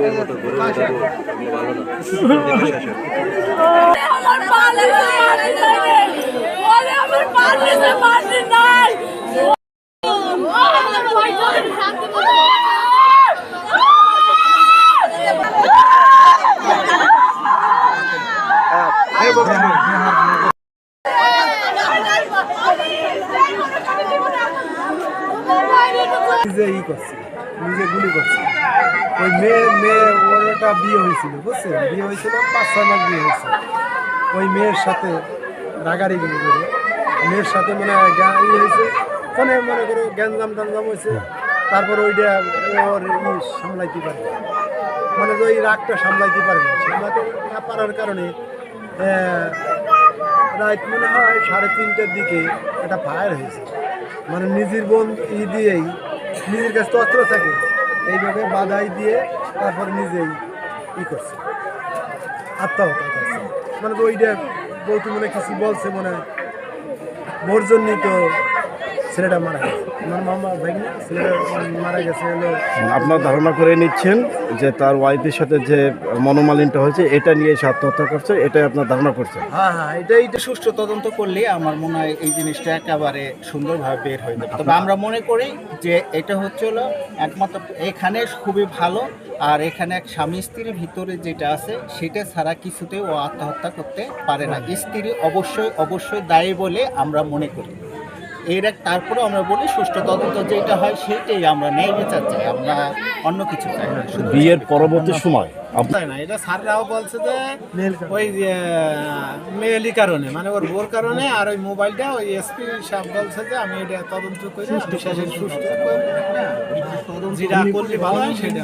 মেয়ের মতো গরু দেবো ভালো না নিজে করছে, নিজে গুলি করছে। ওই মেয়ে ওর একটা বিয়ে হয়েছিল, বুঝছেন, বিয়ে হয়েছিল 5-6 মাস বিয়ে হয়েছে। ওই মেয়ের সাথে রাগারাগি করে মেয়ের সাথে মানে হয়েছে, ফোনে মনে করো গ্যাঞ্জাম টাঞ্জাম হয়েছে। তারপর ওইটা ওর সামলাইতে পারে, মানে ওই রাগটা সামলাইতে পারে না। সামলাতে না পারার কারণে রাত মনে হয় 3:30টার দিকে একটা ফায়ার হয়েছে। মানে নিজের বোন দিয়েই নিজের কাছে অস্ত্র থাকে, এইভাবে বাধাই দিয়ে তারপর নিজেই করছে, আত্মহত্যা করছে। মানে তো ওইটা বলতে মনে কিছু বলছে, মনে বোর জন্যই তো ছেলেটা মারা গেছে। আমার মামা ভাই না, ছেলেটা মারা গেছে হলো। আপনার ধারণা করে নিচ্ছেন যে তার ওয়াইফের সাথে যে মনোমালিনটা হয়েছে এটা নিয়ে সে আত্মহত্যা করছে, এটাই আপনার ধারণা করছেন? হ্যাঁ হ্যাঁ, এটাই সুষ্ঠু তদন্ত করলে আমার মনে হয় এই জিনিসটা একেবারে সুন্দরভাবে বের হয়ে যাবে। তবে আমরা মনে করি যে এটা হচ্ছে হলো একমাত্র এখানে খুবই ভালো, আর এখানে এক স্বামী স্ত্রীর ভিতরে যেটা আছে সেটা ছাড়া কিছুতেই ও আত্মহত্যা করতে পারে না। স্ত্রী অবশ্যই দায়ী বলে আমরা মনে করি। তারপরে আমরা বলি সুষ্ঠু তদন্ত যেটা হয় সেটাই আমরা ন্যায় বিচার চাই, আমরা অন্য কিছু চাই না। বিয়ের পরবর্তী সময় না, এটা স্যাররাও বলছে যে ওই মেয়েলি কারণে, মানে ওর বোর কারণে। আর ওই মোবাইলটা ওই এসপি সাহেব বলছে যে আমি এটা তদন্ত করে সুষ্ঠু যেটা করলে ভালো হয় সেটা।